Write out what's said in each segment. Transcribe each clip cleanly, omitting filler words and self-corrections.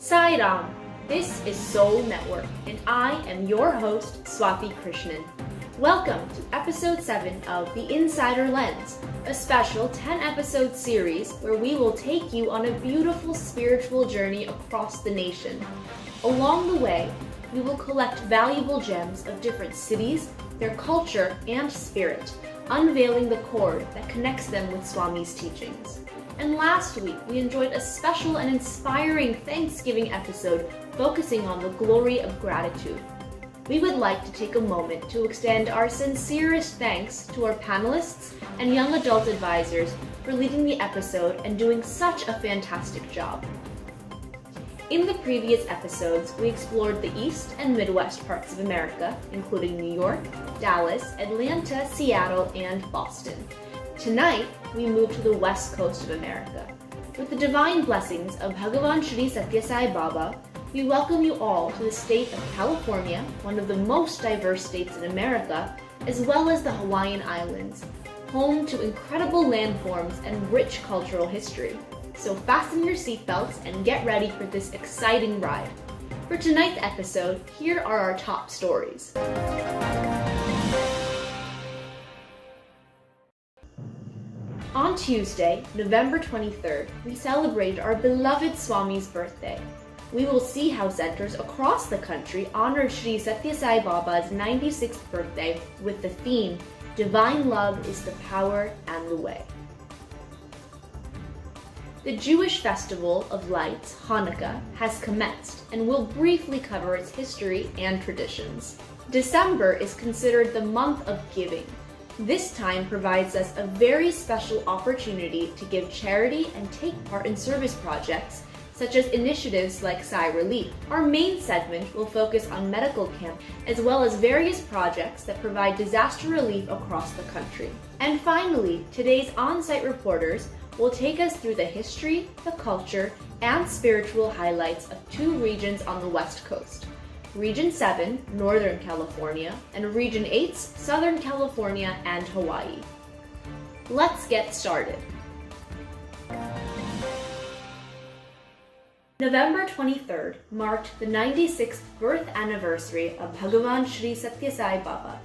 Sai Ram. This is Soul Network, and I am your host, Swati Krishnan. Welcome to episode 7 of the InSaider Lens, a special 10-episode series where we will take you on a beautiful spiritual journey across the nation. Along the way, we will collect valuable gems of different cities, their culture, and spirit, unveiling the cord that connects them with Swami's teachings. And last week, we enjoyed a special and inspiring Thanksgiving episode focusing on the glory of gratitude. We would like to take a moment to extend our sincerest thanks to our panelists and young adult advisors for leading the episode and doing such a fantastic job. In the previous episodes, we explored the East and Midwest parts of America, including New York, Dallas, Atlanta, Seattle, and Boston. Tonight, we move to the West Coast of America. With the divine blessings of Bhagavan Shri Satya Sai Baba, we welcome you all to the state of California, one of the most diverse states in America, as well as the Hawaiian Islands, home to incredible landforms and rich cultural history. So fasten your seatbelts and get ready for this exciting ride. For tonight's episode, here are our top stories. On Tuesday, November 23rd, we celebrated our beloved Swami's birthday. We will see how centers across the country honor Shri Satya Sai Baba's 96th birthday with the theme, Divine Love is the Power and the Way. The Jewish Festival of Lights, Hanukkah, has commenced and we'll briefly cover its history and traditions. December is considered the month of giving. This time provides us a very special opportunity to give charity and take part in service projects, such as initiatives like Sai Relief. Our main segment will focus on medical camps, as well as various projects that provide disaster relief across the country. And finally, today's on-site reporters will take us through the history, the culture, and spiritual highlights of two regions on the West Coast. Region 7, Northern California, and Region 8, Southern California and Hawaii. Let's get started. November 23rd marked the 96th birth anniversary of Bhagavan Shri Satya Sai Baba.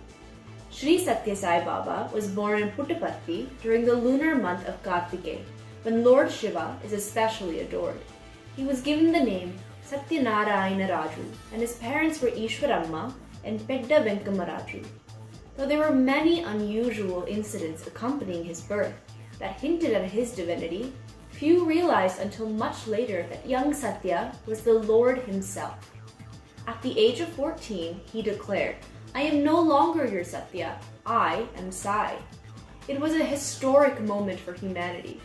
Shri Satya Sai Baba was born in Puttaparthi during the lunar month of Kartike, when Lord Shiva is especially adored. He was given the name Satyanarayana Raju, and his parents were Ishwaramma and Pedda Venkamaraju. Though there were many unusual incidents accompanying his birth that hinted at his divinity, few realized until much later that young Satya was the Lord himself. At the age of 14, he declared, "I am no longer your Satya, I am Sai." It was a historic moment for humanity.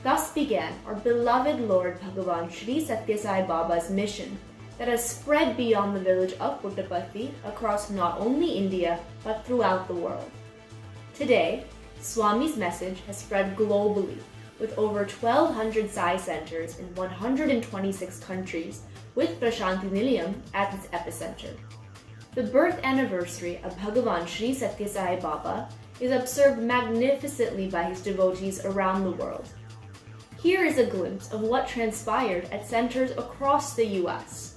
Thus began our beloved Lord Bhagavan Shri Satya Sai Baba's mission that has spread beyond the village of Puttaparthi across not only India but throughout the world. Today, Swami's message has spread globally with over 1,200 Sai centers in 126 countries, with Prashanti Nilayam at its epicenter. The birth anniversary of Bhagavan Shri Satya Sai Baba is observed magnificently by his devotees around the world. Here is a glimpse of what transpired at centers across the U.S.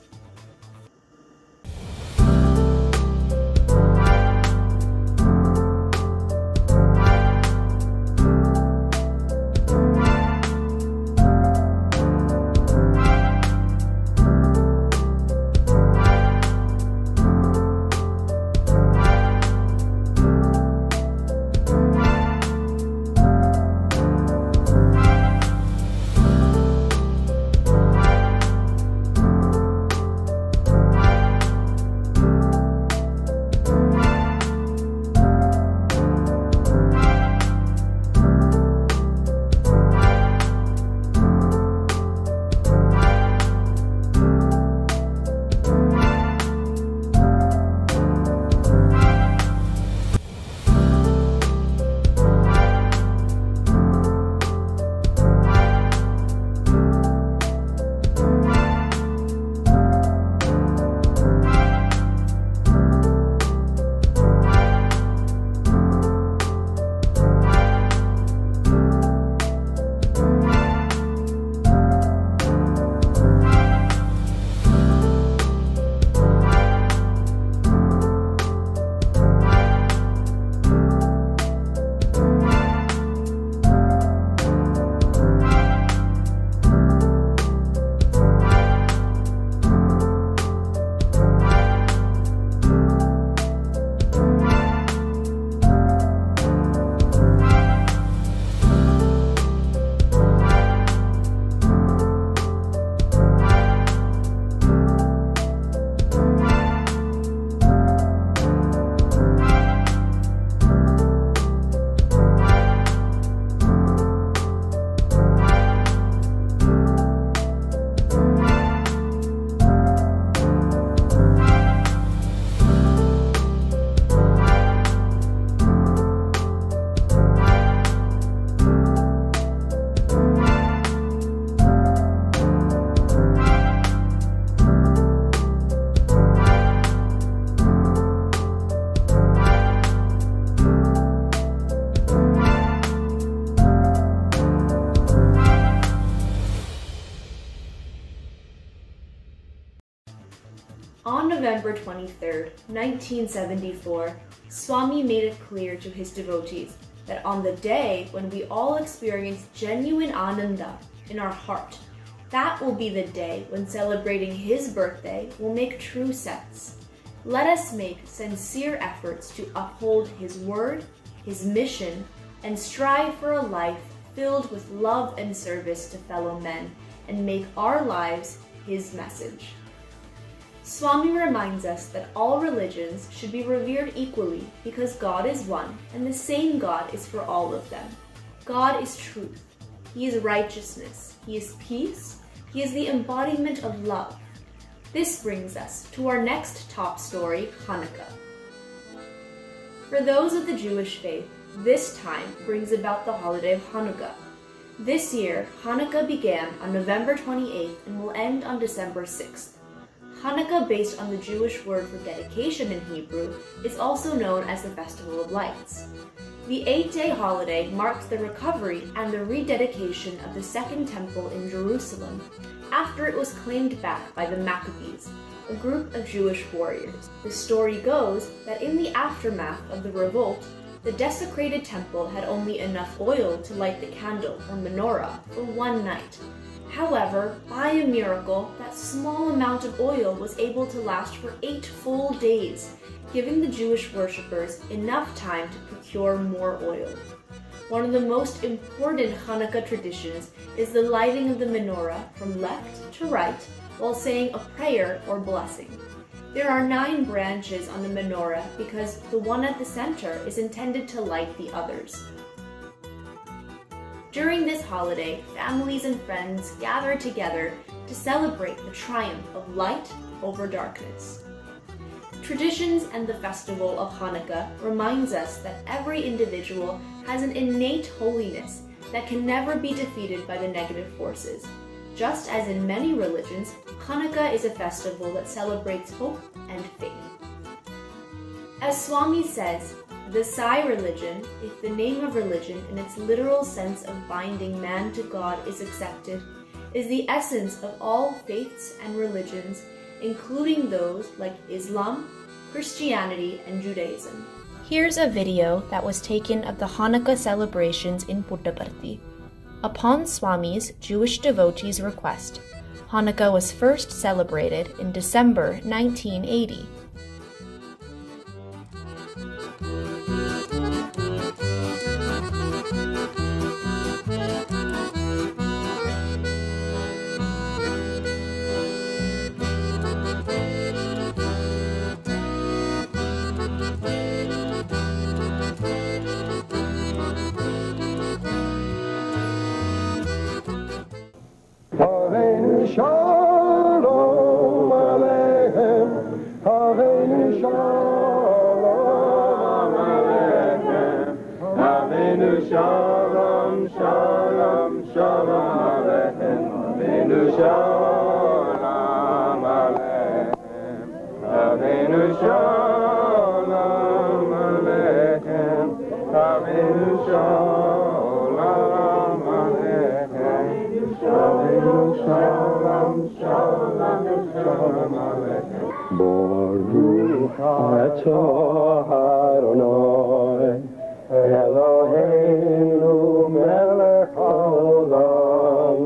November 23rd, 1974, Swami made it clear to his devotees that on the day when we all experience genuine ananda in our heart, that will be the day when celebrating his birthday will make true sense. Let us make sincere efforts to uphold his word, his mission, and strive for a life filled with love and service to fellow men, and make our lives his message. Swami reminds us that all religions should be revered equally because God is one, and the same God is for all of them. God is truth. He is righteousness. He is peace. He is the embodiment of love. This brings us to our next top story, Hanukkah. For those of the Jewish faith, this time brings about the holiday of Hanukkah. This year, Hanukkah began on November 28th and will end on December 6th. Hanukkah, based on the Jewish word for dedication in Hebrew, is also known as the Festival of Lights. The 8-day holiday marks the recovery and the rededication of the Second Temple in Jerusalem after it was claimed back by the Maccabees, a group of Jewish warriors. The story goes that in the aftermath of the revolt, the desecrated temple had only enough oil to light the candle or menorah for one night. However, by a miracle, that small amount of oil was able to last for 8 full days, giving the Jewish worshippers enough time to procure more oil. One of the most important Hanukkah traditions is the lighting of the menorah from left to right while saying a prayer or blessing. There are 9 branches on the menorah because the one at the center is intended to light the others. During this holiday, families and friends gather together to celebrate the triumph of light over darkness. Traditions and the festival of Hanukkah reminds us that every individual has an innate holiness that can never be defeated by the negative forces. Just as in many religions, Hanukkah is a festival that celebrates hope and faith. As Swami says, the Sai religion, if the name of religion in its literal sense of binding man to God is accepted, is the essence of all faiths and religions, including those like Islam, Christianity, and Judaism. Here's a video that was taken of the Hanukkah celebrations in Puttaparthi. Upon Swami's Jewish devotees' request, Hanukkah was first celebrated in December 1980. Shalom Aleichem, Avenu Shalom Aleichem, Avenu Shalom, Shalom, Shalom Aleichem, Avenu Shalom Aleichem, Avenu Shalom Aleichem, Avenu Shalom Aleichem, Avenu Shalom, Shalom, Shalom Aleichem. Baruch atah Adonai, Eloheinu melech haolam,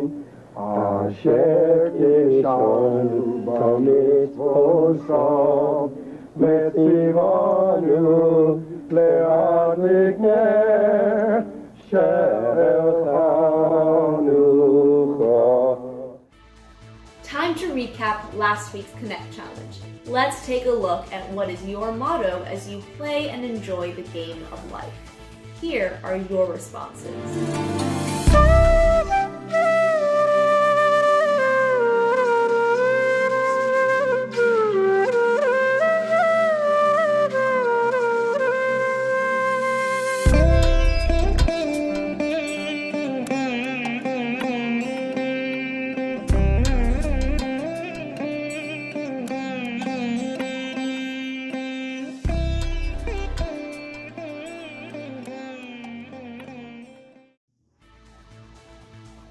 asher kishanu b'mitzvoso, metzivanu le'adlik ner shel Chanucha. Time to recap last week's Connect Challenge. Let's take a look at what is your motto as you play and enjoy the game of life. Here are your responses.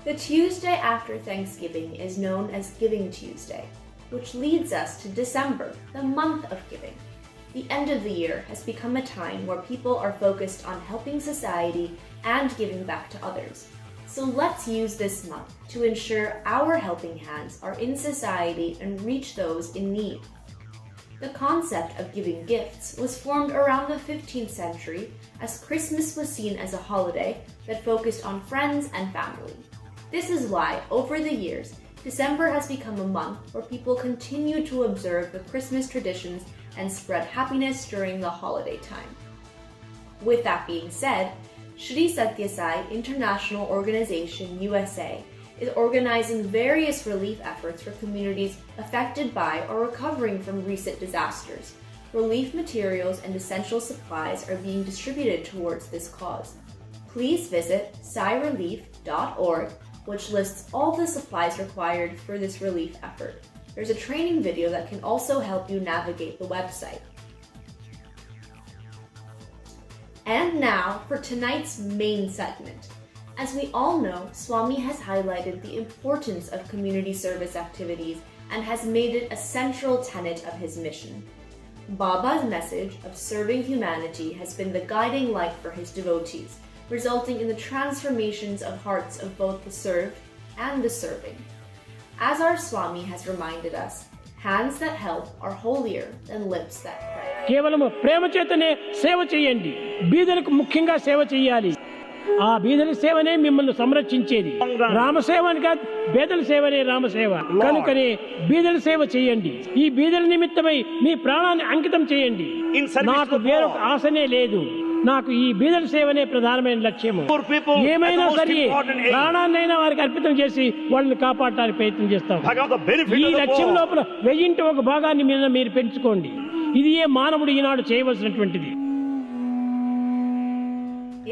The Tuesday after Thanksgiving is known as Giving Tuesday. which leads us to December, the month of giving. The end of the year has become a time where people are focused on helping society and giving back to others. So let's use this month to ensure our helping hands are in society and reach those in need. The concept of giving gifts was formed around the 15th century as Christmas was seen as a holiday that focused on friends and family. This is why, over the years, December has become a month where people continue to observe the Christmas traditions and spread happiness during the holiday time. With that being said, Sri Sathya Sai International Organization USA is organizing various relief efforts for communities affected by or recovering from recent disasters. Relief materials and essential supplies are being distributed towards this cause. Please visit sairelief.org, which lists all the supplies required for this relief effort. There's a training video that can also help you navigate the website. And now for tonight's main segment. As we all know, Swami has highlighted the importance of community service activities and has made it a central tenet of his mission. Baba's message of serving humanity has been the guiding light for his devotees, resulting in the transformations of hearts of both the served and the serving. As our Swami has reminded us, hands that help are holier than lips that pray. కేవలము ప్రేమ చేతనే సేవ చేయండి. బీదలకు ముఖ్యంగా సేవ చేయాలి. ఆ బీదల సేవనే మిమ్మల్ని సంరక్షించేది. రామసేవ అని కాదు, బీదల సేవనే రామసేవ. కనుకనే బీదల సేవ చేయండి. ఈ బీదల నిమిత్తమై మీ ప్రాణాన్ని అంకితం చేయండి. నాకు వేరొక ఆశనే లేదు. నాకు ఈ బీదల సేవనే ప్రధానమైన లక్ష్యము. ఏమైనా సరే ప్రాణాన్నైనా వారికి అర్పితం చేసి వాళ్ళని కాపాడటానికి ప్రయత్నం చేస్తాం. ఈ లక్ష్యం లోపల 1000 ఒక భాగాన్ని మీరు పెంచుకోండి. ఇది ఏ మానవుడు ఈనాడు చేయవలసినటువంటిది.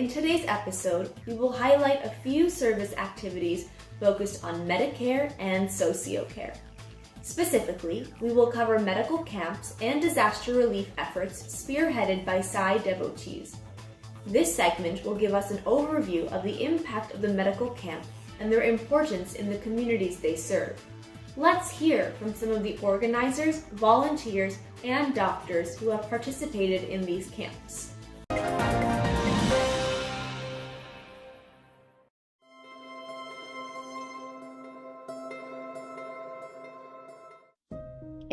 In today's episode, we will highlight a few service activities focused on Medicare and socio-care. Specifically, we will cover medical camps and disaster relief efforts spearheaded by Sai devotees. This segment will give us an overview of the impact of the medical camp and their importance in the communities they serve. Let's hear from some of the organizers, volunteers, and doctors who have participated in these camps.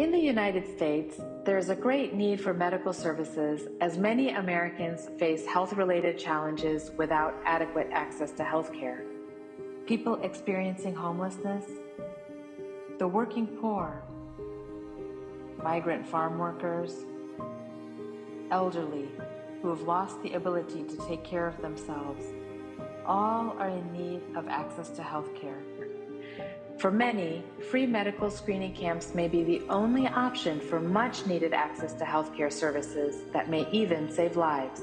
In the United States, there is a great need for medical services as many Americans face health-related challenges without adequate access to health care. People experiencing homelessness, the working poor, migrant farm workers, elderly who have lost the ability to take care of themselves, all are in need of access to health care. For many, free medical screening camps may be the only option for much-needed access to healthcare services that may even save lives,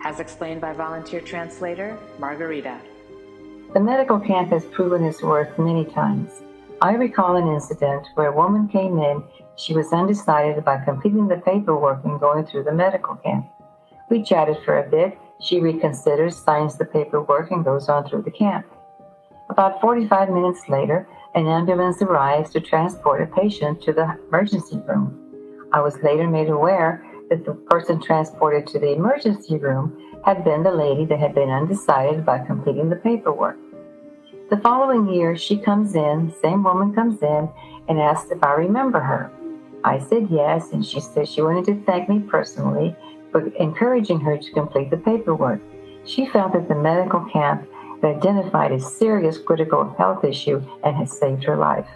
as explained by volunteer translator Margarita. The medical camp has proven its worth many times. I recall an incident where a woman came in. She was undecided about completing the paperwork and going through the medical camp. We chatted for a bit. She reconsiders, signs the paperwork, and goes on through the camp. About 45 minutes later, an ambulance arrives to transport a patient to the emergency room. I was later made aware that the person transported to the emergency room had been the lady that had been undecided about completing the paperwork. The following year, she comes in, same woman comes in, and asks if I remember her. I said yes, and she said she wanted to thank me personally for encouraging her to complete the paperwork. She felt that the medical camp had identified a serious critical health issue and had saved her life.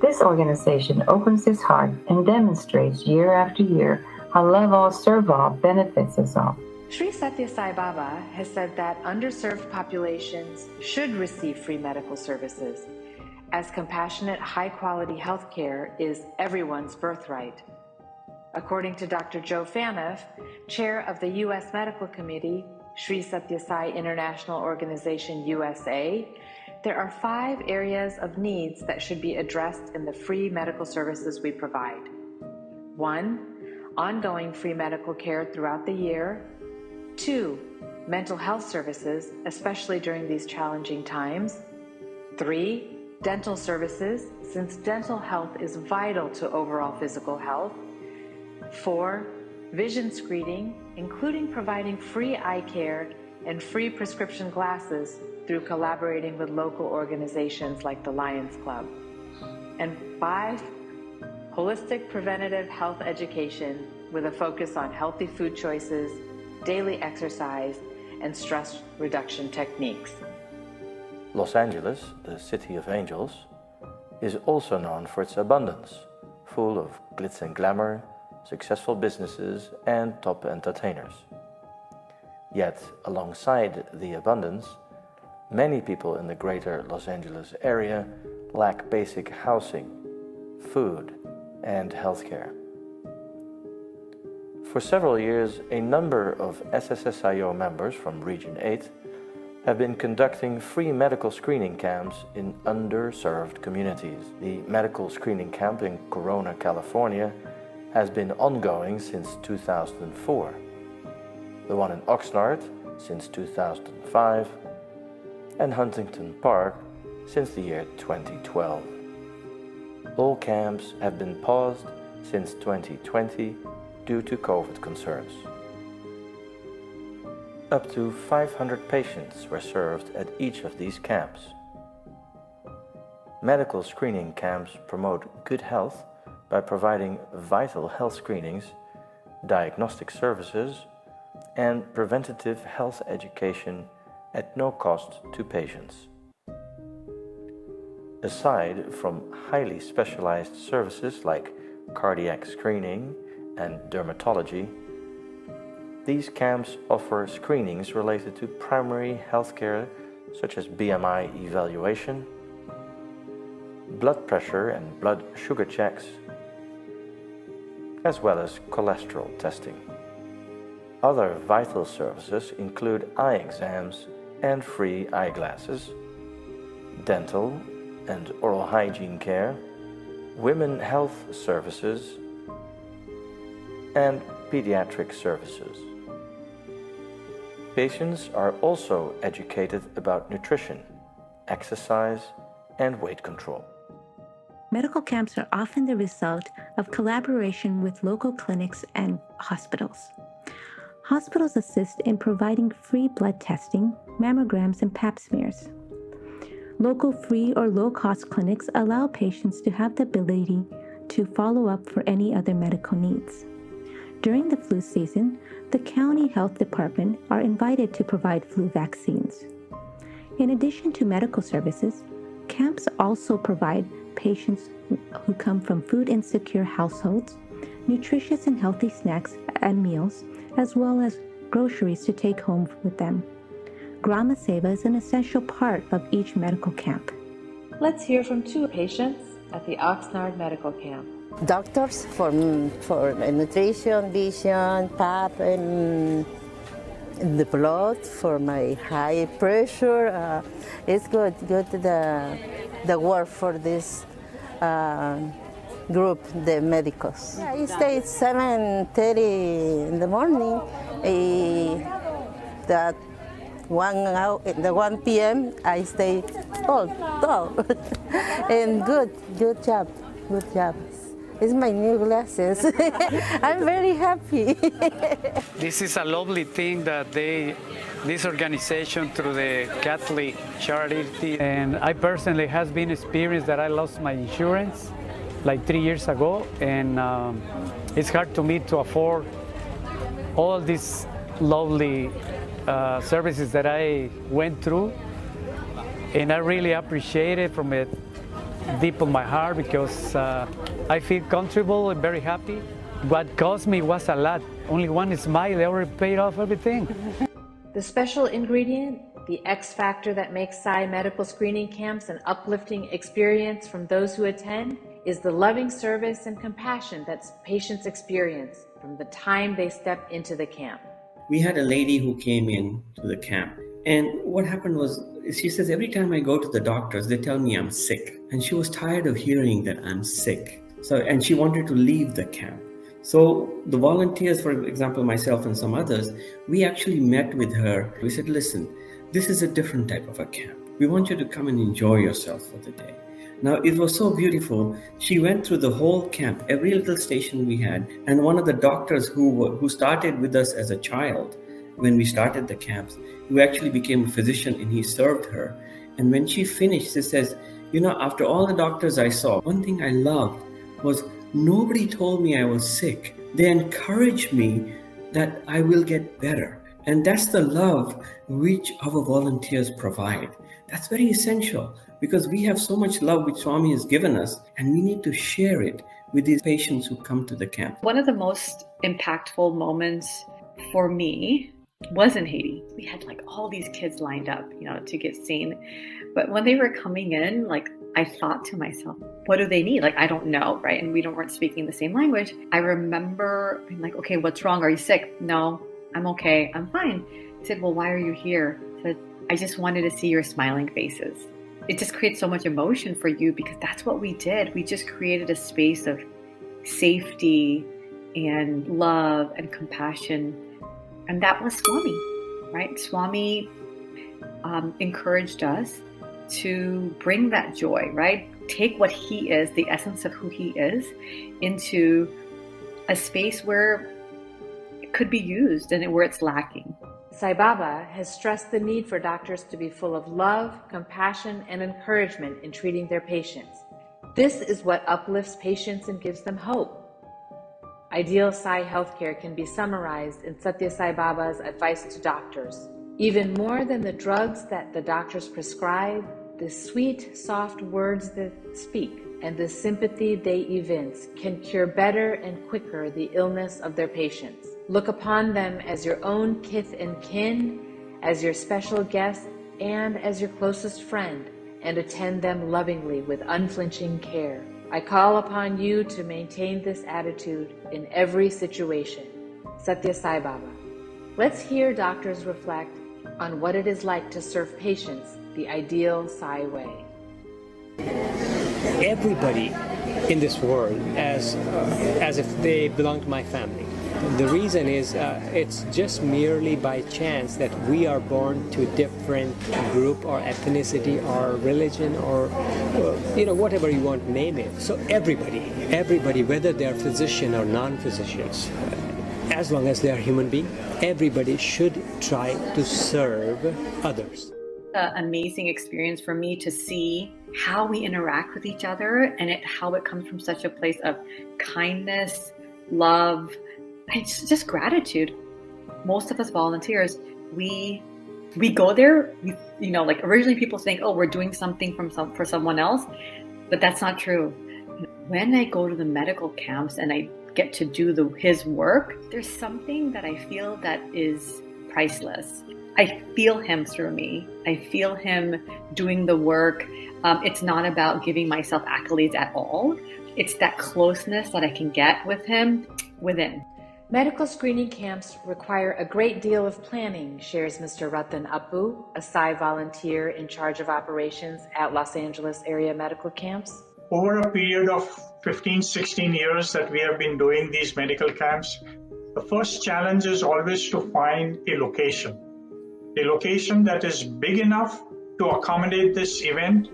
This organization opens its heart and demonstrates year after year how love all, serve all benefits us all. Sri Sathya Sai Baba has said that underserved populations should receive free medical services, as compassionate, high-quality health care is everyone's birthright. According to Dr. Joe Fanoff, chair of the U.S. Medical Committee, Sri Sathya Sai International Organization USA, there are 5 areas of needs that should be addressed in the free medical services we provide. 1. Ongoing free medical care throughout the year. 2. Mental health services, especially during these challenging times. 3. Dental services, since dental health is vital to overall physical health. 4. Vision screening, including providing free eye care and free prescription glasses through collaborating with local organizations like the Lions Club. And 5. Holistic preventative health education with a focus on healthy food choices, daily exercise, and stress reduction techniques. Los Angeles, the city of angels, is also known for its abundance, full of glitz and glamour, successful businesses, and top entertainers. Yet, alongside the abundance, many people in the greater Los Angeles area lack basic housing, food, and healthcare. For several years, a number of SSSIO members from Region 8 have been conducting free medical screening camps in underserved communities. The medical screening camp in Corona, California has been ongoing since 2004. The one in Oxnard since 2005, and Huntington Park since the year 2012. All camps have been paused since 2020 due to COVID concerns. Up to 500 patients were served at each of these camps. Medical screening camps promote good health by providing vital health screenings, diagnostic services, and preventative health education at no cost to patients. Aside from highly specialized services like cardiac screening and dermatology, these camps offer screenings related to primary healthcare such as BMI evaluation, blood pressure and blood sugar checks, as well as cholesterol testing. Other vital services include eye exams and free eyeglasses, dental and oral hygiene care, women health services, and pediatric services. Patients are also educated about nutrition, exercise, and weight control. Medical camps are often the result of collaboration with local clinics and hospitals. Hospitals assist in providing free blood testing, mammograms, and pap smears. Local free or low-cost clinics allow patients to have the ability to follow up for any other medical needs. During the flu season, the county health department are invited to provide flu vaccines. In addition to medical services, camps also provide patients who come from food insecure households nutritious and healthy snacks and meals, as well as groceries to take home with them. Grama Seva is an essential part of each medical camp. Let's hear from 2 patients at the Oxnard Medical Camp. Doctors for nutrition, vision, pap, and the blood for my high pressure. It's good the work for this group, the medicos. I stay at 7:30 in the morning. That 1 p.m. I stay all and good job. It's my new glasses. I'm very happy. This is a lovely thing that this organization through the Catholic Charity, and I personally has been experienced that I lost my insurance like 3 years ago, and it's hard to me to afford all these lovely services that I went through, and I really appreciate it from it deep of my heart because I feel comfortable and very happy. What cost me was a lot. Only one smile, they already paid off everything. The special ingredient, the X factor that makes Psy medical screening camps an uplifting experience from those who attend, is the loving service and compassion that patients experience from the time they step into the camp. We had a lady who came in to the camp, and what happened was, she says, every time I go to the doctors, they tell me I'm sick. And she was tired of hearing that I'm sick. And she wanted to leave the camp. So the volunteers, for example, myself and some others, we actually met with her. We said, listen, this is a different type of a camp. We want you to come and enjoy yourself for the day. Now, it was so beautiful. She went through the whole camp, every little station we had. And one of the doctors who started with us as a child, when we started the camps, who actually became a physician, and he served her. And when she finished, she says, after all the doctors I saw, one thing I loved was nobody told me I was sick. They encouraged me that I will get better. And that's the love which our volunteers provide. That's very essential, because we have so much love which Swami has given us, and we need to share it with these patients who come to the camp. One of the most impactful moments for me was in Haiti. We had all these kids lined up, to get seen. But when they were coming in, I thought to myself, what do they need? I don't know, right? And we weren't speaking the same language. I remember being like, okay, what's wrong? Are you sick? No, I'm okay. I'm fine. I said, well, why are you here? I said, I just wanted to see your smiling faces. It just creates so much emotion for you, because that's what we did. We just created a space of safety and love and compassion. And that was Swami, right? Swami encouraged us to bring that joy, right? Take what he is, the essence of who he is, into a space where it could be used and where it's lacking. Sai Baba has stressed the need for doctors to be full of love, compassion, and encouragement in treating their patients. This is what uplifts patients and gives them hope. Ideal Sai healthcare can be summarized in Satya Sai Baba's advice to doctors. Even more than the drugs that the doctors prescribe, the sweet, soft words that speak and the sympathy they evince can cure better and quicker the illness of their patients. Look upon them as your own kith and kin, as your special guest, and as your closest friend, and attend them lovingly with unflinching care. I call upon you to maintain this attitude in every situation. Satya Sai Baba. Let's hear doctors reflect on what it is like to serve patients the ideal Sai way. Everybody in this world as if they belong to my family. The reason is it's just merely by chance that we are born to a different group or ethnicity or religion or whatever you want to name it. So everybody, whether they are physician or non-physicians, as long as they are human beings, everybody should try to serve others. An amazing experience for me to see how we interact with each other, and how it comes from such a place of kindness, love, and just gratitude. Most of us volunteers, we go there, originally people think, oh, we're doing something for someone else, but that's not true. When I go to the medical camps and I get to do his work, there's something that I feel that is priceless. I feel him through me. I feel him doing the work. It's not about giving myself accolades at all. It's that closeness that I can get with him within. Medical screening camps require a great deal of planning, shares Mr. Ratan Appu, a Sai volunteer in charge of operations at Los Angeles area medical camps. Over a period of 15, 16 years that we have been doing these medical camps, the first challenge is always to find a location that is big enough to accommodate this event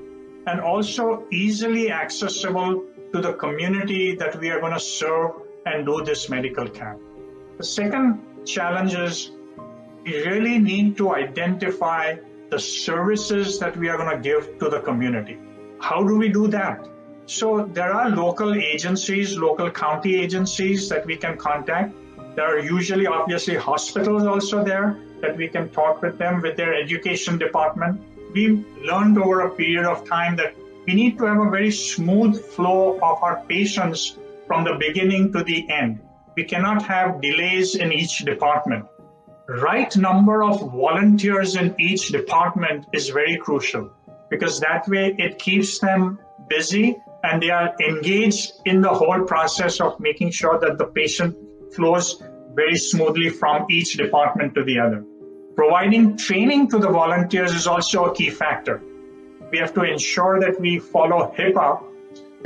and also easily accessible to the community that we are going to serve and do this medical camp. The second challenge is we really need to identify the services that we are going to give to the community. How do we do that? So there are local agencies, local county agencies that we can contact. There are usually obviously hospitals also there that we can talk with them, with their education department. We've learned over a period of time that we need to have a very smooth flow of our patients from the beginning to the end. We cannot have delays in each department. Right number of volunteers in each department is very crucial because that way it keeps them busy and they are engaged in the whole process of making sure that the patient flows very smoothly from each department to the other. Providing training to the volunteers is also a key factor. We have to ensure that we follow HIPAA,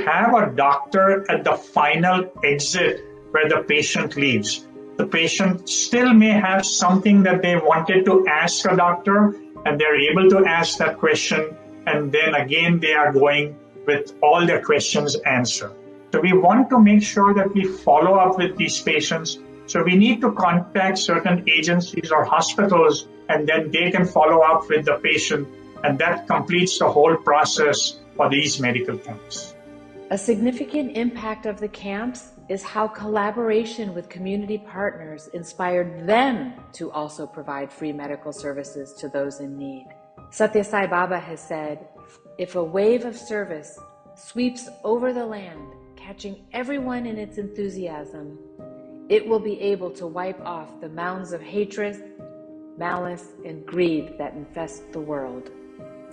have a doctor at the final exit where the patient leaves. The patient still may have something that they wanted to ask a doctor, and they're able to ask that question, and then again they are going with all their questions answered. So we want to make sure that we follow up with these patients. So we need to contact certain agencies or hospitals, and then they can follow up with the patient, and that completes the whole process for these medical camps. A significant impact of the camps is how collaboration with community partners inspired them to also provide free medical services to those in need. Satya Sai Baba has said, if a wave of service sweeps over the land, catching everyone in its enthusiasm, it will be able to wipe off the mounds of hatred, malice, and greed that infest the world.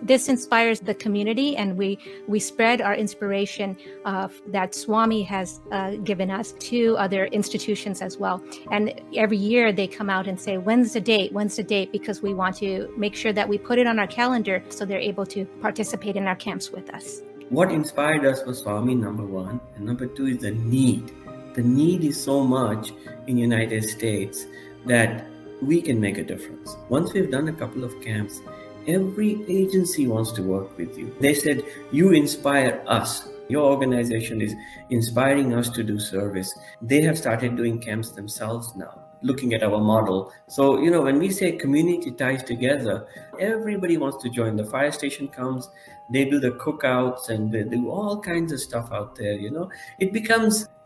This inspires the community, and we spread our inspiration that Swami has given us to other institutions as well. And every year they come out and say, when's the date? When's the date? Because we want to make sure that we put it on our calendar so they're able to participate in our camps with us. What inspired us was Swami, number one, and number two is the need. The need is so much in the United States that we can make a difference. Once we've done a couple of camps, every agency wants to work with you. They said, you inspire us. Your organization is inspiring us to do service. They have started doing camps themselves now, looking at our model. So, when we say community ties together, everybody wants to join. The fire station comes, they do the cookouts, and they do all kinds of stuff out there,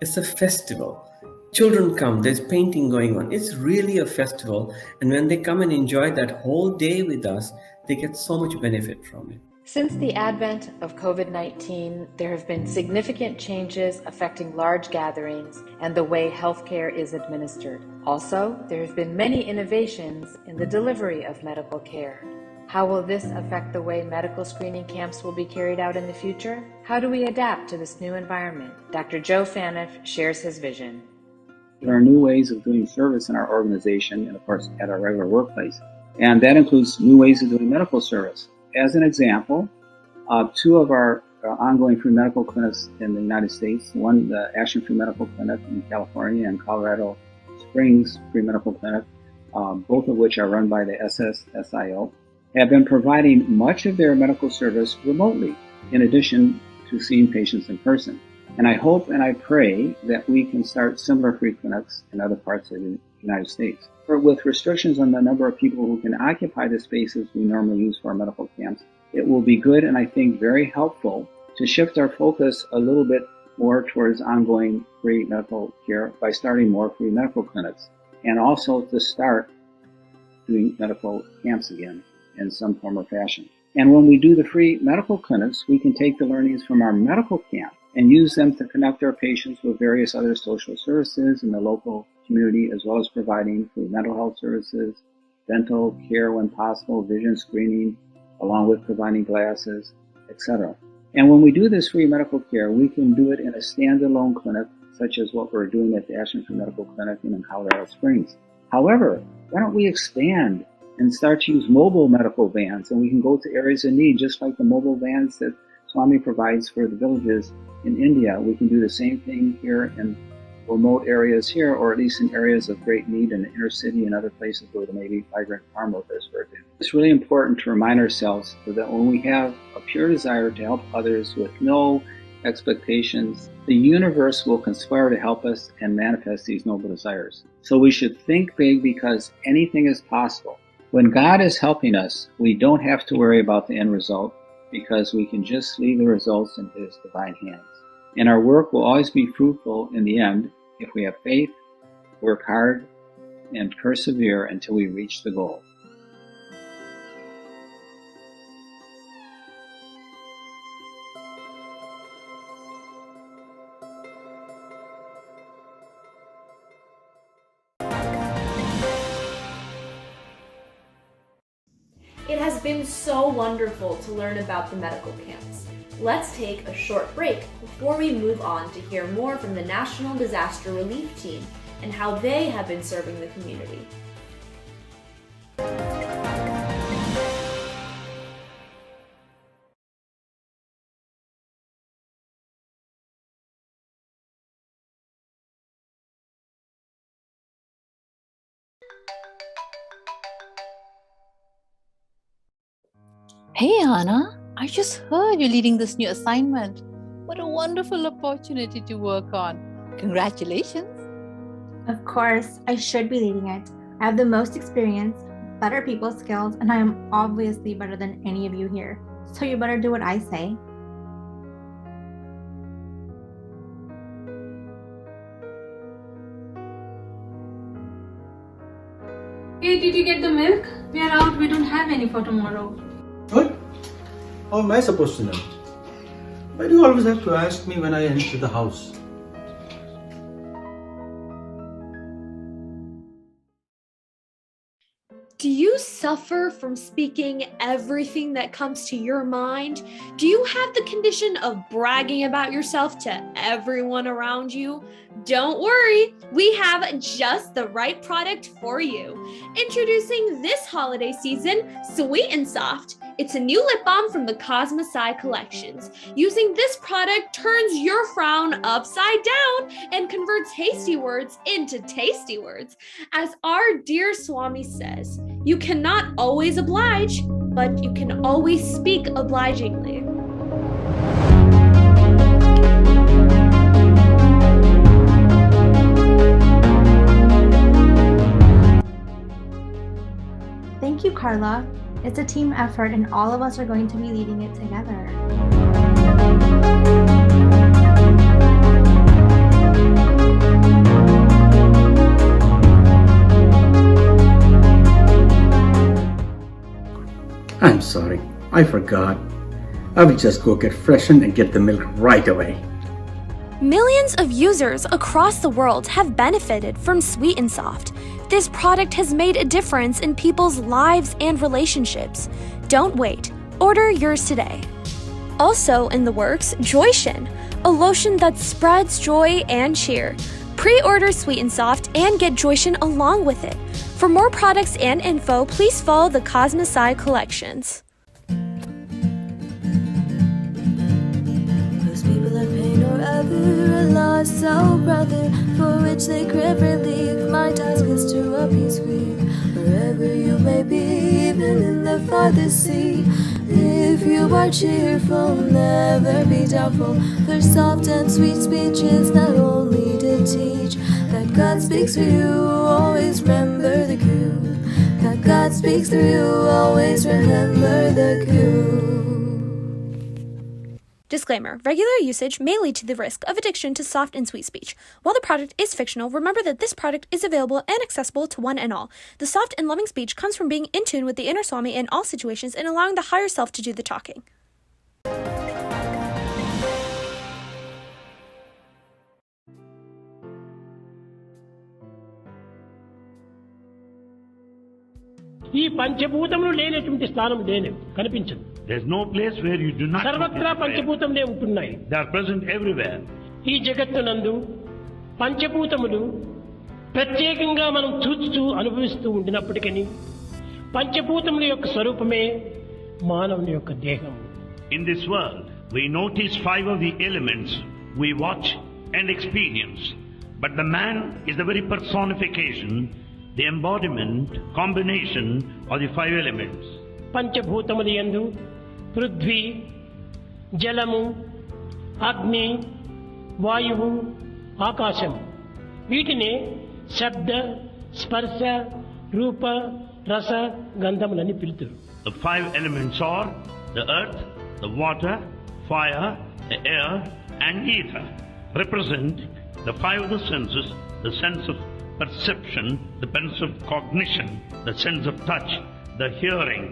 it's a festival. Children come, there's painting going on. It's really a festival. And when they come and enjoy that whole day with us, they get so much benefit from it. Since the advent of COVID-19, there have been significant changes affecting large gatherings and the way healthcare is administered. Also, there have been many innovations in the delivery of medical care. How will this affect the way medical screening camps will be carried out in the future? How do we adapt to this new environment? Dr. Joe Faniff shares his vision. There are new ways of doing service in our organization and, of course, at our regular workplace. And that includes new ways of doing medical service. As an example, two of our ongoing free medical clinics in the United States, one, the Action Free Medical Clinic in California, and Colorado Springs Free Medical Clinic, both of which are run by the SSSIO, have been providing much of their medical service remotely, in addition to seeing patients in person. And I hope and I pray that we can start similar free clinics in other parts of the United States. With restrictions on the number of people who can occupy the spaces we normally use for our medical camps, it will be good and I think very helpful to shift our focus a little bit more towards ongoing free medical care by starting more free medical clinics, and also to start doing medical camps again in some form or fashion. And when we do the free medical clinics, we can take the learnings from our medical camp and use them to connect our patients with various other social services in the local community, as well as providing free mental health services, dental care when possible, vision screening, along with providing glasses, etc. And when we do this free medical care, we can do it in a standalone clinic, such as what we're doing at the Action Free Medical Clinic in Colorado Springs. However, why don't we expand and start to use mobile medical vans, and we can go to areas of need, just like the mobile vans that Swami provides for the villages in India. We can do the same thing here in remote areas here, or at least in areas of great need in the inner city and other places where there may be migrant farm workers working. It's really important to remind ourselves that when we have a pure desire to help others with no expectations, the universe will conspire to help us and manifest these noble desires. So we should think big, because anything is possible. When God is helping us, we don't have to worry about the end result, because we can just leave the results in His divine hands. And our work will always be fruitful in the end if we have faith, work hard, and persevere until we reach the goal. It has been so wonderful to learn about the medical camps. Let's take a short break before we move on to hear more from the National Disaster Relief Team and how they have been serving the community. Hey Anna, I just heard you're leading this new assignment. What a wonderful opportunity to work on. Congratulations. Of course, I should be leading it. I have the most experience, better people skills, and I am obviously better than any of you here. So you better do what I say. Hey, did you get the milk? We are out. We don't have any for tomorrow. What? How am I supposed to know? Why do you always have to ask me when I enter the house? Do you suffer from speaking everything that comes to your mind? Do you have the condition of bragging about yourself to everyone around you? Don't worry, we have just the right product for you. Introducing this holiday season, Sweet and Soft. It's a new lip balm from the SSSIO collections. Using this product turns your frown upside down and converts hasty words into tasty words. As our dear Swami says, you cannot always oblige, but you can always speak obligingly. Thank you, Carla. It's a team effort and all of us are going to be leading it together. I'm sorry, I forgot. I will just go get freshened and get the milk right away. Millions of users across the world have benefited from Sweet and Soft. This product has made a difference in people's lives and relationships. Don't wait. Order yours today. Also in the works, Joyshin, a lotion that spreads joy and cheer. Pre-order Sweet and Soft and get Joyshin along with it. For more products and info, please follow the SSSIO collections. People in pain or ever a loss, oh brother, for which they crave relief. My task is to appease grief, wherever you may be, even in the farthest sea. If you are cheerful, never be doubtful, for soft and sweet speech is not only to teach that God speaks through you, always remember the cue. That God speaks through you, always remember the cue. Disclaimer, regular usage may lead to the risk of addiction to soft and sweet speech. While the product is fictional, remember that this product is available and accessible to one and all. The soft and loving speech comes from being in tune with the inner Swami in all situations and allowing the higher self to do the talking. ఈ పంచభూతములు లేనటువంటి స్థానం కనిపించదు. There's no place where you do not. సర్వత్రా పంచభూతములే ఉంటున్నాయి. They are present everywhere. ఈ జగత్తునందు పంచభూతములు ప్రత్యేకంగా మనం చూస్తూ అనుభవిస్తూ ఉండినప్పటికీ పంచభూతముల యొక్క స్వరూపమే మానవుని యొక్క దేహం. In this world, we notice 5 of the elements we watch and experience, but the man is the very personification, the embodiment, combination of the 5 elements. పంచభూతముల యందు పృథ్వీ, జలము, అగ్ని, వాయువు, ఆకాశం, వీటిని శబ్ద, స్పర్శ, రూప, రస, గంధములని పిలుతురు. The 5 elements are the earth, the water, fire, the air, and ether. Represent the 5 of the senses, the sense of perception, the sense of cognition, the sense of touch, the hearing.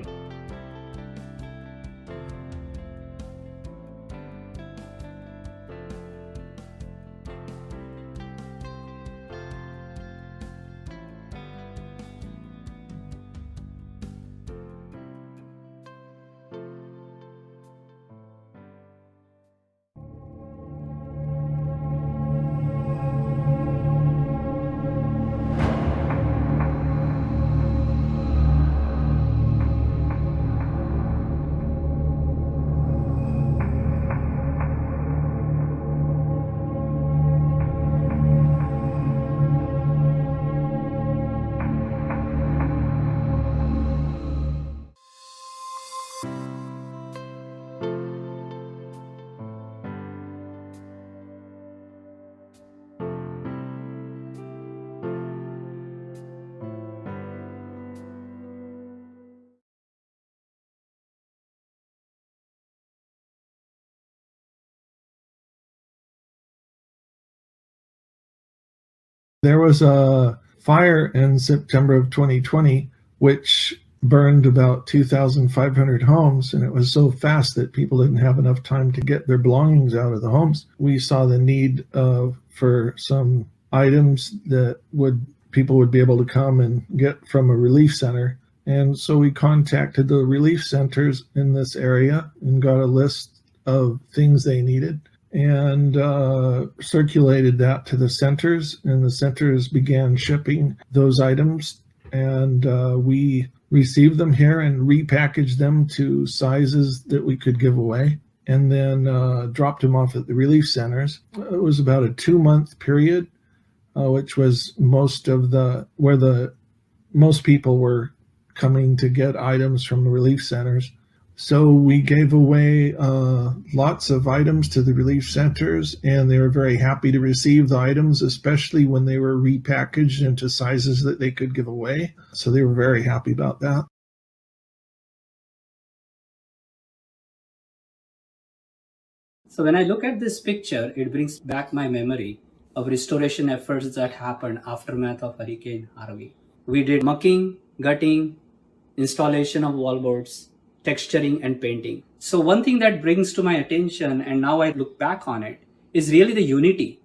There was a fire in September of 2020, which burned about 2,500 homes, and it was so fast that people didn't have enough time to get their belongings out of the homes. We saw the need for some items that people would be able to come and get from a relief center. And so we contacted the relief centers in this area and got a list of things they needed and circulated that to the centers, and the centers began shipping those items, and we received them here and repackaged them to sizes that we could give away, and then dropped them off at the relief centers. It was about a 2-month period, which was most people were coming to get items from the relief centers. So we gave away lots of items to the relief centers, and they were very happy to receive the items, especially when they were repackaged into sizes that they could give away. So they were very happy about that. So when I look at this picture, it brings back my memory of restoration efforts that happened aftermath of Hurricane Harvey. We did mucking, gutting, installation of wallboards, texturing and painting. So one thing that brings to my attention, and now I look back on it, is really the unity.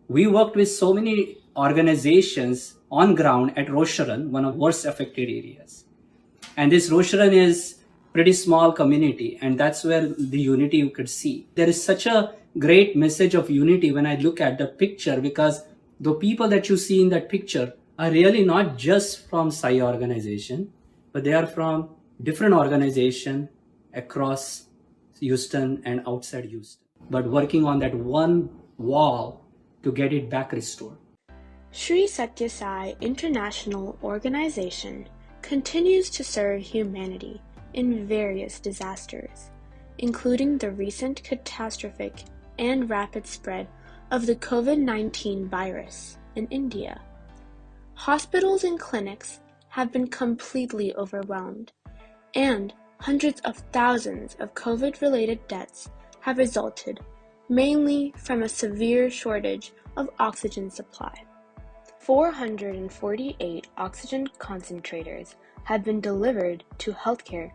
We worked with so many organizations on ground at Rosharan, one of the worst affected areas. And this Rosharan is pretty small community, and that's where the unity you could see. There is such a great message of unity when I look at the picture, because the people that you see in that picture are really not just from SSSIO organization, but they are from different organizations across Houston and outside Houston, but working on that one wall to get it back restored. Sri Satya Sai International Organization continues to serve humanity in various disasters, including the recent catastrophic and rapid spread of the COVID-19 virus in India. Hospitals and clinics have been completely overwhelmed, and hundreds of thousands of COVID-related deaths have resulted, mainly from a severe shortage of oxygen supply. 448 oxygen concentrators have been delivered to healthcare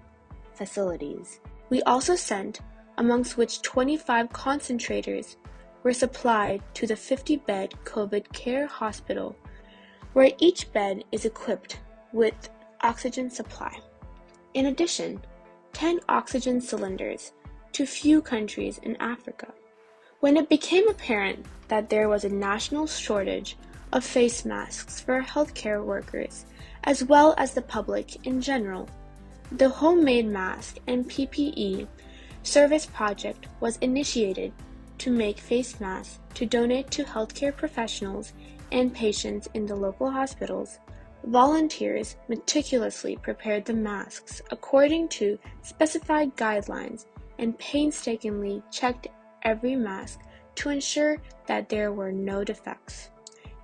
facilities. We also sent, amongst which 25 concentrators were supplied to the 50-bed COVID care hospital, where each bed is equipped with oxygen supply. In addition, 10 oxygen cylinders to few countries in Africa. When it became apparent that there was a national shortage of face masks for healthcare workers, as well as the public in general, the homemade mask and PPE service project was initiated to make face masks to donate to healthcare professionals and patients in the local hospitals. Volunteers meticulously prepared the masks according to specified guidelines and painstakingly checked every mask to ensure that there were no defects.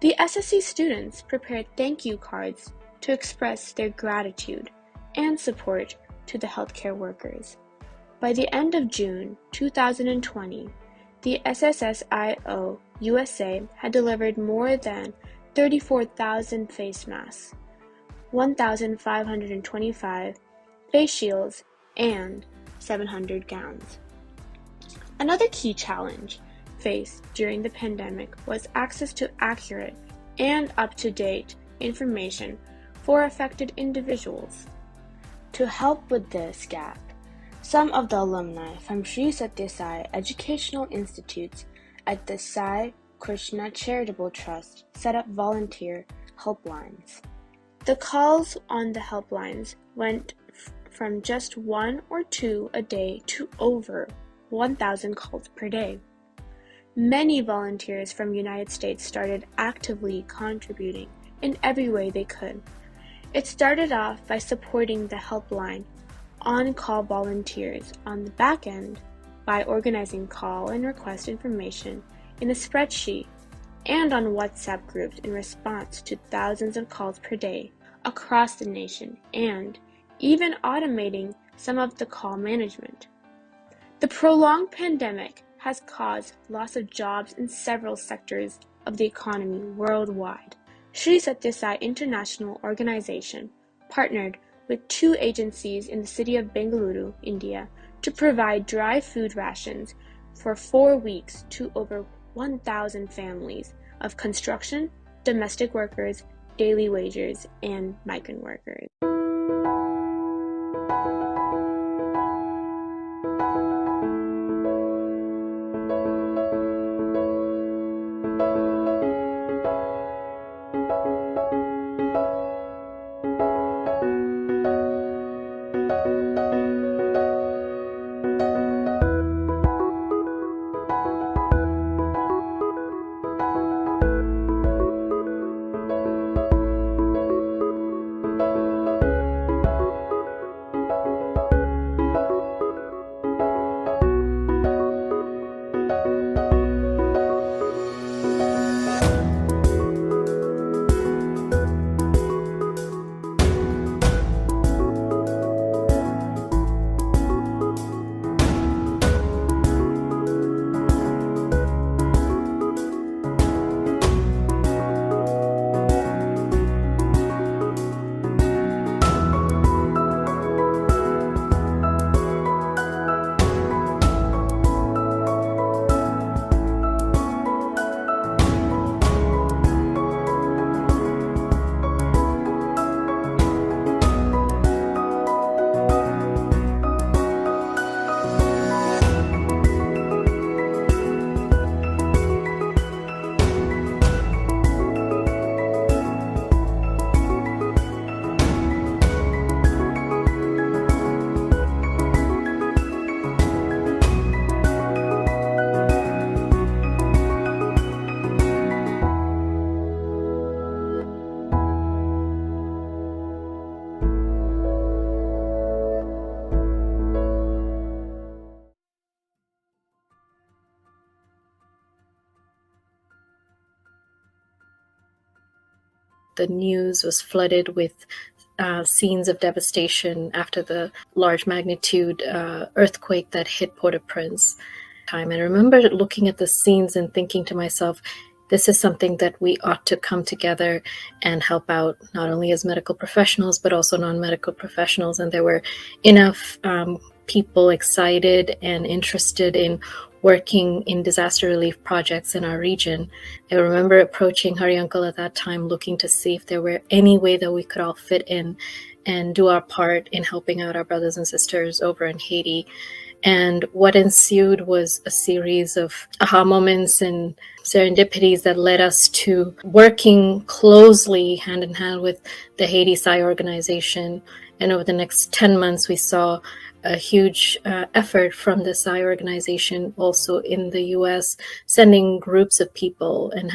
The SSC students prepared thank you cards to express their gratitude and support to the healthcare workers. By the end of June 2020, the SSSIO-USA had delivered more than 34,000 face masks, 1,525 face shields, and 700 gowns. Another key challenge faced during the pandemic was access to accurate and up-to-date information for affected individuals. To help with this gap, some of the alumni from Sri Satya Sai Educational Institutes at the Sai Krishna Charitable Trust set up volunteer helplines. The calls on the helplines went from just 1 or 2 a day to over 1,000 calls per day. Many volunteers from the United States started actively contributing in every way they could. It started off by supporting the helpline on-call volunteers on the back end by organizing call and request information in a spreadsheet and on WhatsApp groups in response to thousands of calls per day across the nation, and even automating some of the call management. The prolonged pandemic has caused loss of jobs in several sectors of the economy worldwide, Sri Satya Sai International Organization partnered with 2 agencies in the city of Bengaluru, India, to provide dry food rations for 4 weeks to over 1,000 families of construction, domestic workers, daily wagers, and migrant workers. The news was flooded with scenes of devastation after the large magnitude earthquake that hit Port-au-Prince. I remember looking at the scenes and thinking to myself, this is something that we ought to come together and help out, not only as medical professionals, but also non-medical professionals. And there were enough people excited and interested in working in disaster relief projects in our region. I remember approaching Hari Uncle at that time, looking to see if there were any way that we could all fit in and do our part in helping out our brothers and sisters over in Haiti. And what ensued was a series of aha moments and serendipities that led us to working closely hand in hand with the Haiti SSSIO organization. And over the next 10 months, we saw a huge effort from the SSSIO organization also in the US, sending groups of people and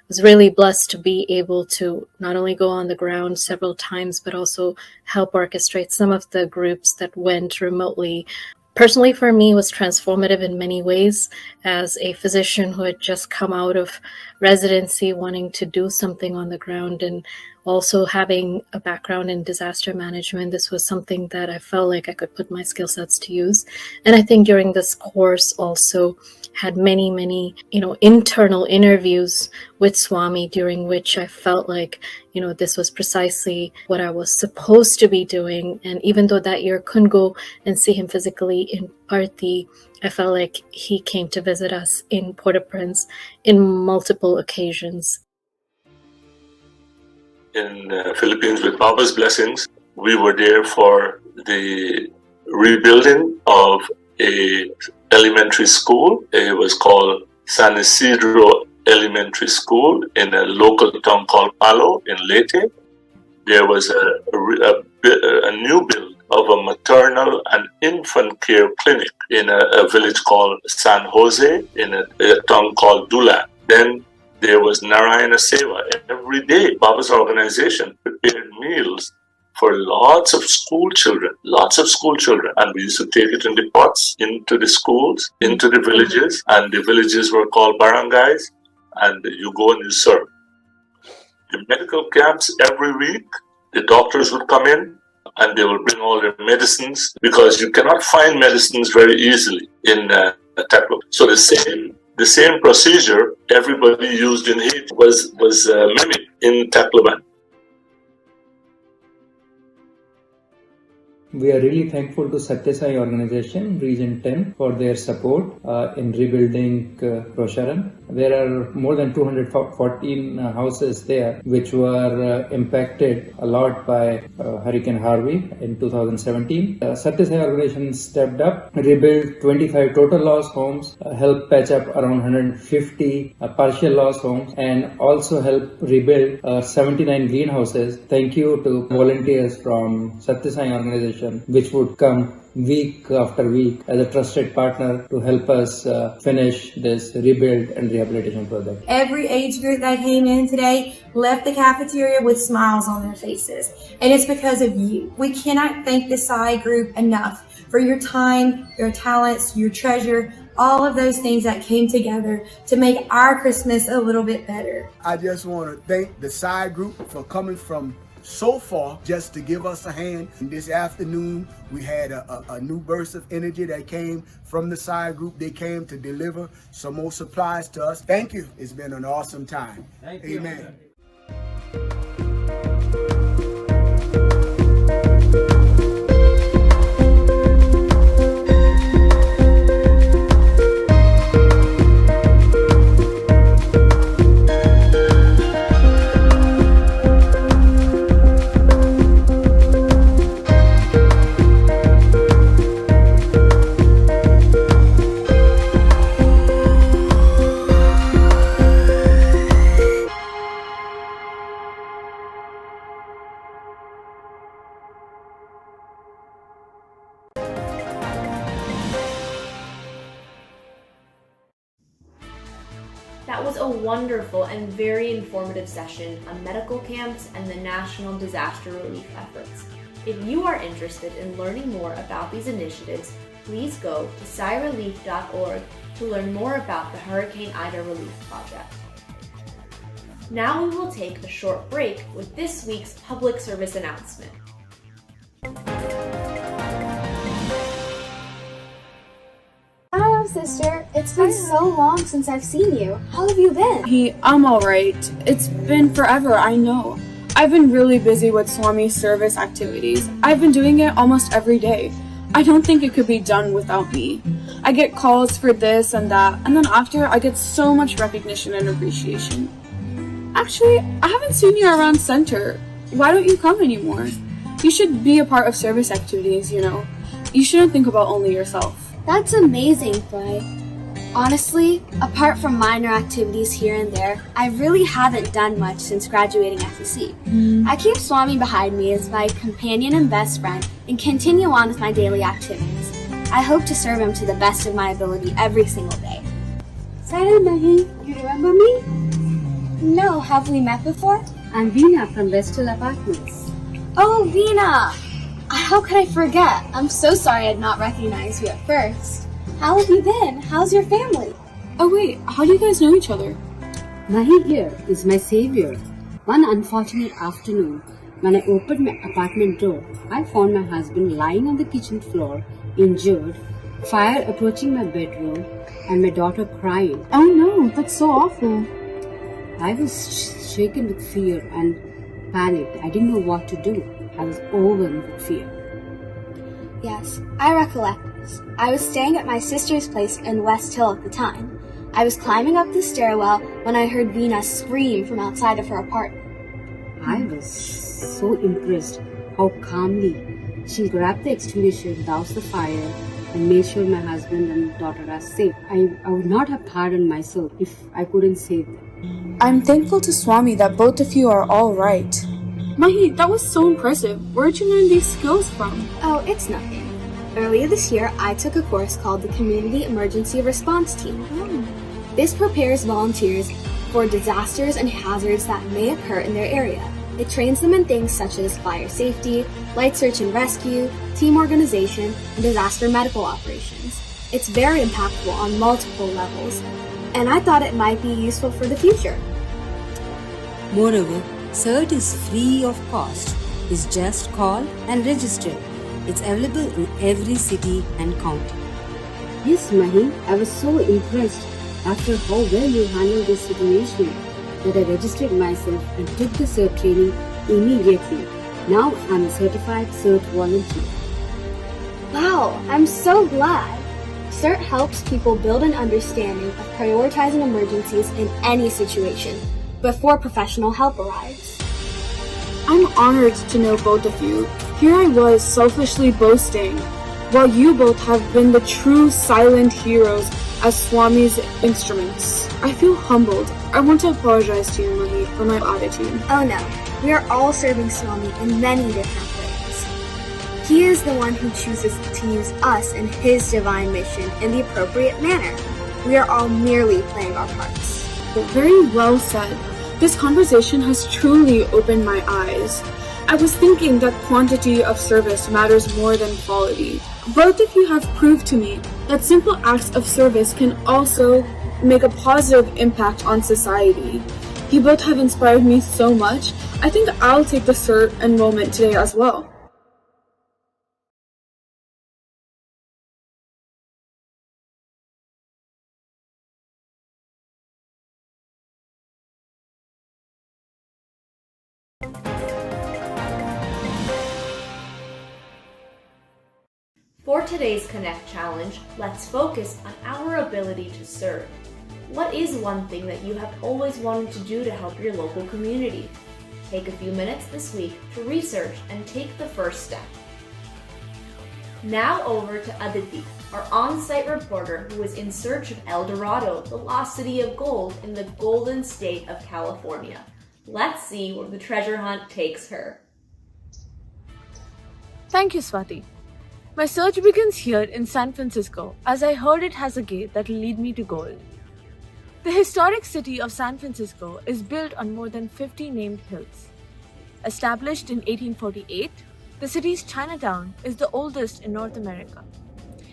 was really blessed to be able to not only go on the ground several times, but also help orchestrate some of the groups that went remotely. Personally, for me, it was transformative in many ways as a physician who had just come out of residency, wanting to do something on the ground, and also having a background in disaster management. This was something that I felt like I could put my skill sets to use. And I think during this course also had many, internal interviews with Swami, during which I felt like, this was precisely what I was supposed to be doing. And even though that year couldn't go and see him physically in Parthi, I felt like he came to visit us in Port-au-Prince in multiple occasions. In Philippines, with Baba's blessings, we were there for the rebuilding of a elementary school. It was called San Isidro Elementary School in a local town called Palo in Leyte. There was a new build of a maternal and infant care clinic in a village called San Jose in a town called Dula. Then there was Narayana Seva. Every day, Baba's organization prepared meals for lots of school children. And we used to take it in the pots into the schools, into the villages, and the villages were called barangays, and you go and you serve. The medical camps every week, the doctors would come in and they would bring all their medicines, because you cannot find medicines very easily in Teklo. So the same The same procedure everybody used in Haiti was mimicked in Tacloban. We are really thankful to SSSIO organization, Region 10, for their support in rebuilding Rosharan. There are more than 214 houses there which were impacted a lot by Hurricane Harvey in 2017. SSSIO organization stepped up, rebuilt 25 total lost homes, helped patch up around 150 partial lost homes, and also helped rebuild 79 greenhouses. Thank you to volunteers from SSSIO organization, which would come week after week as a trusted partner to help us finish this rebuild and rehabilitation project. Every age group that came in today left the cafeteria with smiles on their faces. And it's because of you. We cannot thank the SSSIO group enough for your time, your talents, your treasure, all of those things that came together to make our Christmas a little bit better. I just want to thank the SSSIO group for coming from so far just to give us a hand. This afternoon we had a new burst of energy that came from the SSSIO group. They came to deliver some more supplies to us. Thank you. It's been an awesome time. Thank Amen. That was a wonderful and very informative session on medical camps and the national disaster relief efforts. If you are interested in learning more about these initiatives, please go to scirelief.org to learn more about the Hurricane Ida Relief Project. Now we will take a short break with this week's public service announcement. Hi, sister. It's been so long since I've seen you. How have you been? I'm alright. It's been forever, I know. I've been really busy with Swami service activities. I've been doing it almost every day. I don't think it could be done without me. I get calls for this and that, and then after I get so much recognition and appreciation. Actually, I haven't seen you around center. Why don't you come anymore? You should be a part of service activities, you know. You shouldn't think about only yourself. That's amazing, Fly. Honestly, apart from minor activities here and there, I really haven't done much since graduating FSC. I keep Swami behind me as my companion and best friend and continue on with my daily activities. I hope to serve him to the best of my ability every single day. Sarah Mahi, you remember me? No, have we met before? I'm Veena from Vestal Apartments. Oh, Veena! How could I forget? I'm so sorry I'd not recognize you at first. How have you been? How's your family? Oh wait, how do you guys know each other? Mahi here is my savior. One unfortunate afternoon, when I opened my apartment door, I found my husband lying on the kitchen floor, injured, fire approaching my bedroom, and my daughter crying. Oh no, that's so awful. I was shaken with fear and panicked. I didn't know what to do. I was overwhelmed with fear. Yes, I recollect this. I was staying at my sister's place in West Hill at the time. I was climbing up the stairwell when I heard Veena scream from outside of her apartment. I was so impressed how calmly she grabbed the extinguisher, doused the fire, and made sure my husband and daughter are safe. I would not have pardoned myself if I couldn't save them. I'm thankful to Swami that both of you are all right. Mahi, that was so impressive. Where'd you learn these skills from? Oh, it's nothing. Earlier this year, I took a course called the Community Emergency Response Team. This prepares volunteers for disasters and hazards that may occur in their area. It trains them in things such as fire safety, light search and rescue, team organization, and disaster medical operations. It's very impactful on multiple levels, and I thought it might be useful for the future. Moreover, CERT is free of cost. It's just call and register. It's available in every city and county. Yes, Mahi, I was so impressed after how well you handled this situation that I registered myself and took the CERT training immediately. Now I'm a certified CERT volunteer. Wow, I'm so glad. CERT helps people build an understanding of prioritizing emergencies in any situation before professional help arrives. I'm honored to know both of you. Here I was selfishly boasting, while you both have been the true silent heroes as Swami's instruments. I feel humbled. I want to apologize to you, Mahi, for my attitude. Oh no, we are all serving Swami in many different ways. He is the one who chooses to use us in his divine mission in the appropriate manner. We are all merely playing our parts. Very well said. This conversation has truly opened my eyes. I was thinking that quantity of service matters more than quality. Both of you have proved to me that simple acts of service can also make a positive impact on society. You both have inspired me so much. I think I'll take the CERT enrollment today as well. For today's Connect Challenge, let's focus on our ability to serve. What is one thing that you have always wanted to do to help your local community? Take a few minutes this week to research and take the first step. Now over to Aditi, our on-site reporter who is in search of El Dorado, the lost city of gold in the golden state of California. Let's see where the treasure hunt takes her. Thank you, Swati. My search begins here in San Francisco, as I heard it has a gate that will lead me to gold. The historic city of San Francisco is built on more than 50 named hills. Established in 1848, the city's Chinatown is the oldest in North America.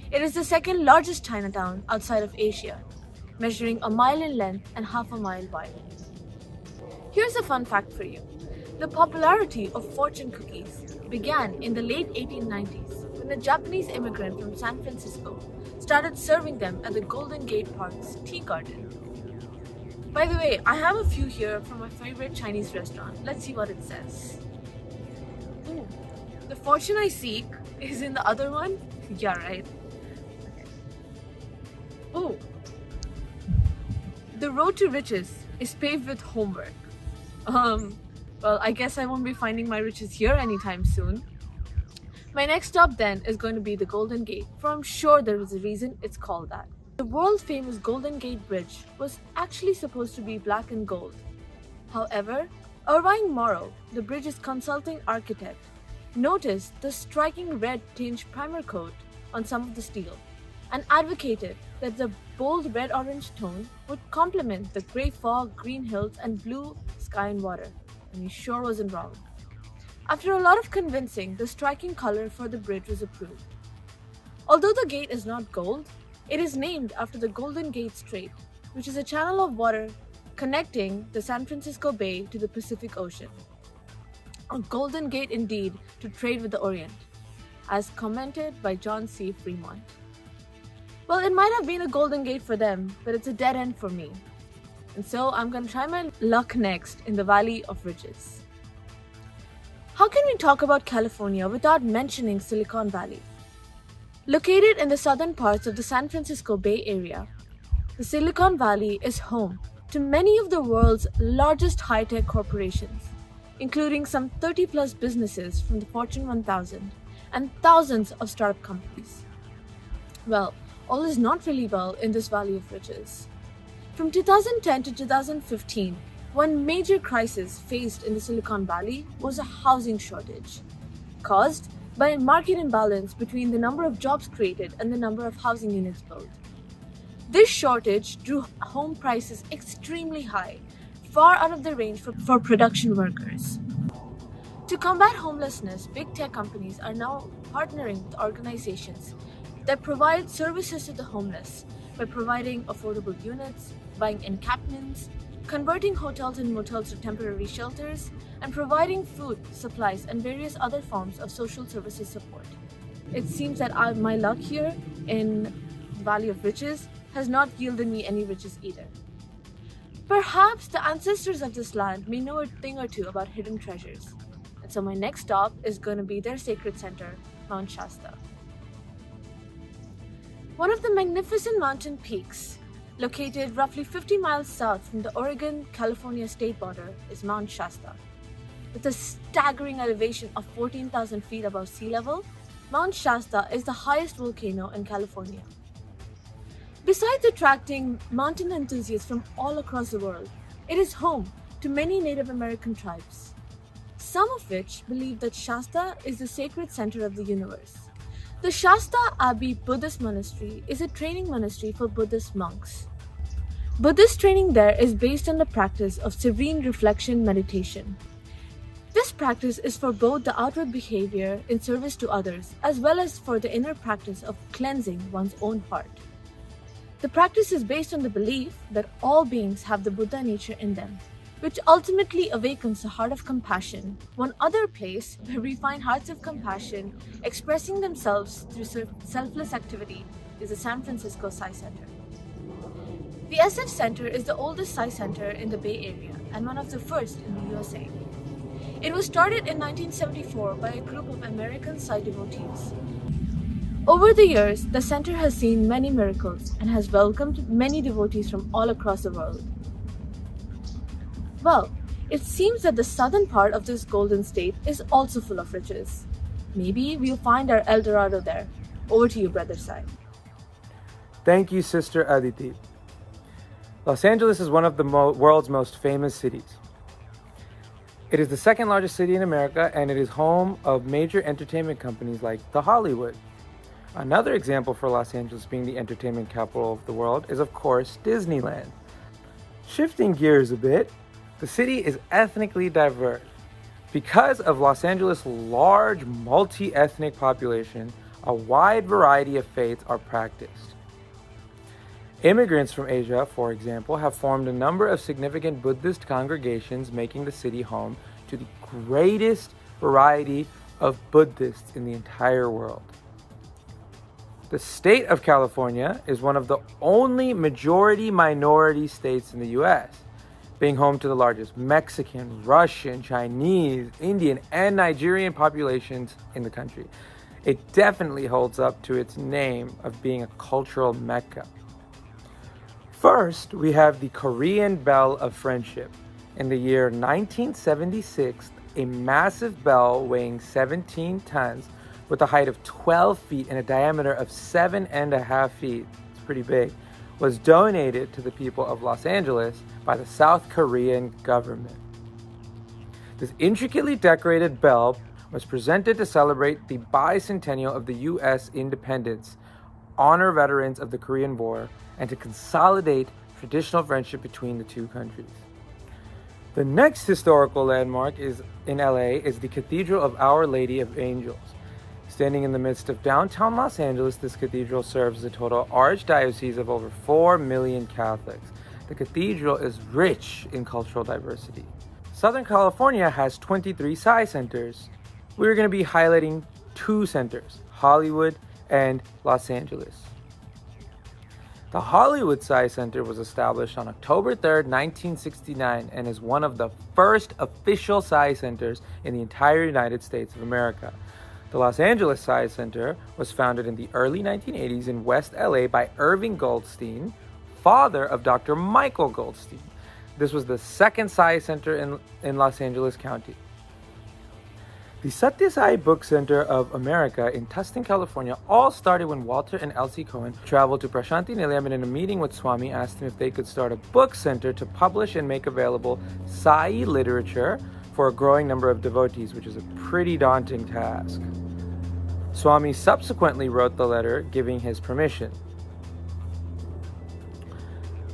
It is the second largest Chinatown outside of Asia, measuring a mile in length and half a mile wide. Here's a fun fact for you. The popularity of fortune cookies began in the late 1890s when a Japanese immigrant from San Francisco started serving them at the Golden Gate Park's tea garden. By the way, I have a few here from my favorite Chinese restaurant. Let's see what it says. Ooh, the fortune I seek is in the other one? Yeah, right. Okay. Oh, the road to riches is paved with homework. Well, I guess I won't be finding my riches here anytime soon. My next stop then is going to be the Golden Gate, for I'm sure there is a reason it's called that. The world-famous Golden Gate Bridge was actually supposed to be black and gold. However, Irving Morrow, the bridge's consulting architect, noticed the striking red-tinged primer coat on some of the steel and advocated that the bold red-orange tone would complement the grey fog, green hills, and blue sky and water. And he sure wasn't wrong. After a lot of convincing, the striking color for the bridge was approved. Although the gate is not gold, it is named after the Golden Gate Strait, which is a channel of water connecting the San Francisco Bay to the Pacific Ocean. A golden gate indeed to trade with the Orient, as commented by John C. Fremont. Well, it might have been a golden gate for them, but it's a dead end for me. And so I'm going to try my luck next in the Valley of Riches. How can we talk about California without mentioning Silicon Valley? Located in the southern parts of the San Francisco Bay Area, the Silicon Valley is home to many of the world's largest high-tech corporations, including some 30-plus businesses from the Fortune 1000 and thousands of startup companies. Well, all is not really well in this Valley of Riches. From 2010 to 2015, one major crisis faced in the Silicon Valley was a housing shortage, caused by a market imbalance between the number of jobs created and the number of housing units built. This shortage drew home prices extremely high, far out of the range for production workers. To combat homelessness, big tech companies are now partnering with organizations that provide services to the homeless by providing affordable units, buying encampments, converting hotels and motels to temporary shelters, and providing food, supplies, and various other forms of social services support. It seems that my luck here in Valley of Riches has not yielded me any riches either. Perhaps the ancestors of this land may know a thing or two about hidden treasures, and so my next stop is going to be their sacred center, Mount Shasta. One of the magnificent mountain peaks, located roughly 50 miles south from the Oregon-California state border, is Mount Shasta. With a staggering elevation of 14,000 feet above sea level, Mount Shasta is the highest volcano in California. Besides attracting mountain enthusiasts from all across the world, it is home to many Native American tribes, some of which believe that Shasta is the sacred center of the universe. The Shasta Abbey Buddhist Monastery is a training monastery for Buddhist monks. Buddhist training there is based on the practice of serene reflection meditation. This practice is for both the outward behavior in service to others as well as for the inner practice of cleansing one's own heart. The practice is based on the belief that all beings have the Buddha nature in them, which ultimately awakens the heart of compassion. One other place where we find hearts of compassion expressing themselves through selfless activity is the San Francisco Psi Center. The SF Center is the oldest Psi Center in the Bay Area and one of the first in the USA. It was started in 1974 by a group of American Psi devotees. Over the years, the center has seen many miracles and has welcomed many devotees from all across the world. Well, it seems that the southern part of this golden state is also full of riches. Maybe we'll find our El Dorado there. Over to you, Brother Sai. Thank you, Sister Aditi. Los Angeles is one of the world's most famous cities. It is the second largest city in America, and it is home of major entertainment companies like the Hollywood. Another example for Los Angeles being the entertainment capital of the world is, of course, Disneyland. Shifting gears a bit, the city is ethnically diverse. Because of Los Angeles' large multi-ethnic population, a wide variety of faiths are practiced. Immigrants from Asia, for example, have formed a number of significant Buddhist congregations, making the city home to the greatest variety of Buddhists in the entire world. The state of California is one of the only majority-minority states in the U.S., being home to the largest Mexican, Russian, Chinese, Indian, and Nigerian populations in the country. It definitely holds up to its name of being a cultural mecca. First, we have the Korean Bell of Friendship. In the year 1976, a massive bell weighing 17 tons with a height of 12 feet and a diameter of 7.5 feet, it's pretty big, was donated to the people of Los Angeles by the South Korean government. This intricately decorated bell was presented to celebrate the bicentennial of the U.S. independence, honor veterans of the Korean War, and to consolidate traditional friendship between the two countries. The next historical landmark in LA is the Cathedral of Our Lady of Angels. Standing in the midst of downtown Los Angeles, this cathedral serves a total archdiocese of over 4 million Catholics. The cathedral is rich in cultural diversity. Southern California has 23 Psi centers. We're going to be highlighting 2 centers, Hollywood and Los Angeles. The Hollywood Psi Center was established on October 3rd, 1969, and is one of the first official Psi centers in the entire United States of America. The Los Angeles Psi Center was founded in the early 1980s in West LA by Irving Goldstein, father of Dr. Michael Goldstein. This was the second Psi Center in Los Angeles County. The Satya Sai Book Center of America in Tustin, California all started when Walter and Elsie Cohen traveled to Prashanti Nilayam and in a meeting with Swami asked him if they could start a book center to publish and make available Sai literature for a growing number of devotees, which is a pretty daunting task. Swami subsequently wrote the letter giving his permission.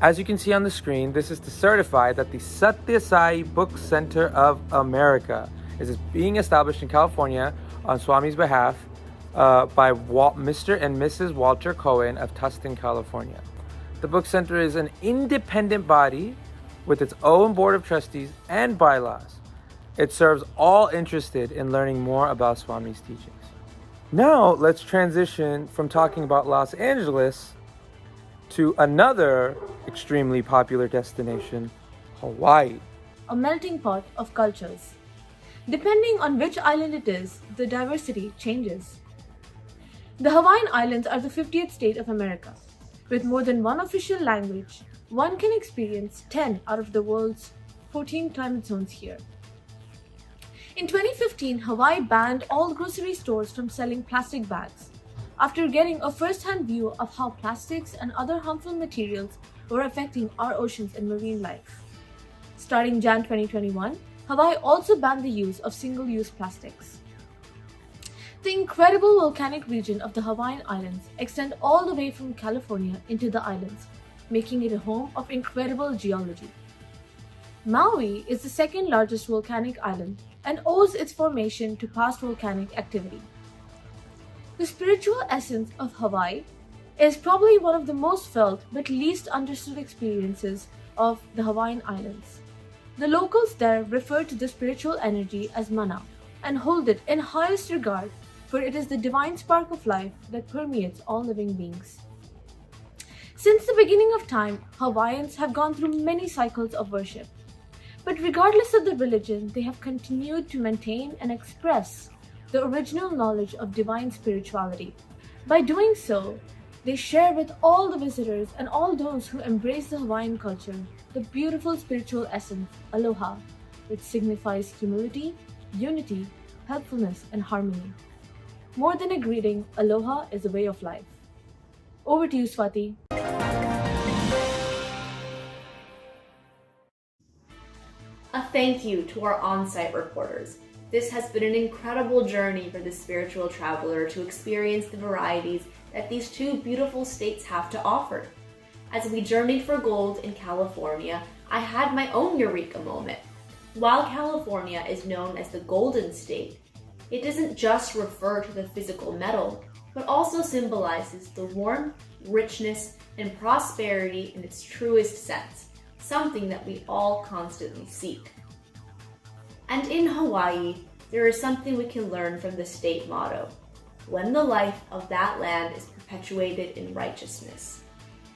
As you can see on the screen, this is to certify that the Satya Sai Book Center of America is being established in California on Swami's behalf by Mr. and Mrs. Walter Cohen of Tustin, California. The book center is an independent body with its own board of trustees and bylaws. It serves all interested in learning more about Swami's teachings. Now let's transition from talking about Los Angeles to another extremely popular destination, Hawaii. A melting pot of cultures. Depending on which island it is, the diversity changes. The Hawaiian Islands are the 50th state of America. With more than one official language, one can experience 10 out of the world's 14 climate zones here. In 2015, Hawaii banned all grocery stores from selling plastic bags after getting a first-hand view of how plastics and other harmful materials were affecting our oceans and marine life. Starting Jan 2021, Hawaii also banned the use of single-use plastics. The incredible volcanic region of the Hawaiian Islands extends all the way from California into the islands, making it a home of incredible geology. Maui is the second largest volcanic island and owes its formation to past volcanic activity. The spiritual essence of Hawaii is probably one of the most felt but least understood experiences of the Hawaiian Islands. The locals there refer to the spiritual energy as mana and hold it in highest regard, for it is the divine spark of life that permeates all living beings. Since the beginning of time, Hawaiians have gone through many cycles of worship. But regardless of the religion, they have continued to maintain and express the original knowledge of divine spirituality. By doing so, they share with all the visitors and all those who embrace the Hawaiian culture the beautiful spiritual essence, aloha, which signifies humility, unity, helpfulness, and harmony. More than a greeting, aloha is a way of life. Over to you, Swati. A thank you to our on-site reporters. This has been an incredible journey for the spiritual traveler to experience the varieties that these two beautiful states have to offer. As we journeyed for gold in California, I had my own eureka moment. While California is known as the Golden State, it doesn't just refer to the physical metal, but also symbolizes the warmth, richness, and prosperity in its truest sense, something that we all constantly seek. And in Hawaii, there is something we can learn from the state motto: when the life of that land is perpetuated in righteousness.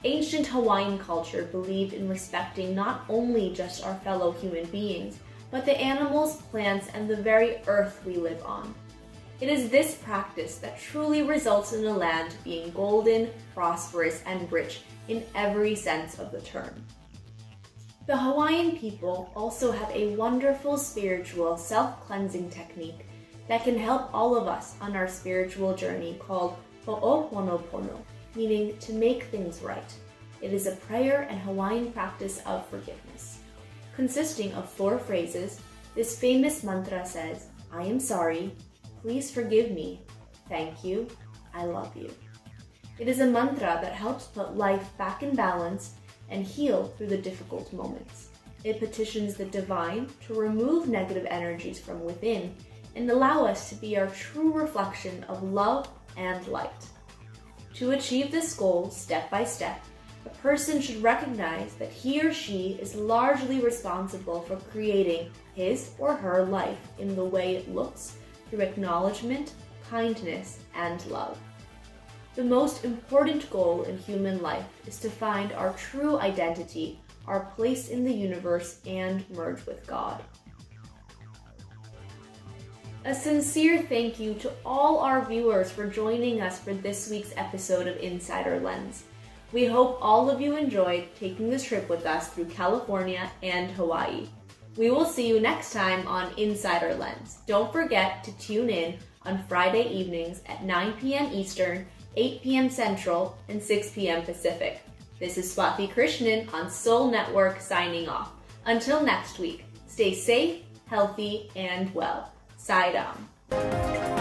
Ancient Hawaiian culture believed in respecting not only just our fellow human beings, but the animals, plants, and the very earth we live on. It is this practice that truly results in a land being golden, prosperous, and rich in every sense of the term. The Hawaiian people also have a wonderful spiritual self-cleansing technique that can help all of us on our spiritual journey called ho'oponopono, meaning to make things right. It is a prayer and Hawaiian practice of forgiveness. Consisting of 4 phrases, this famous mantra says, I am sorry, please forgive me, thank you, I love you. It is a mantra that helps put life back in balance and heal through the difficult moments. It petitions the divine to remove negative energies from within and allow us to be our true reflection of love and light. To achieve this goal step by step, a person should recognize that he or she is largely responsible for creating his or her life in the way it looks through acknowledgement, kindness, and love. The most important goal in human life is to find our true identity, our place in the universe, and merge with God. A sincere thank you to all our viewers for joining us for this week's episode of InSaider Lens. We hope all of you enjoyed taking this trip with us through California and Hawaii. We will see you next time on InSaider Lens. Don't forget to tune in on Friday evenings at 9 p.m. Eastern, 8 p.m. Central, and 6 p.m. Pacific. This is Swati Krishnan on Soul Network signing off. Until next week, stay safe, healthy, and well. Saidam.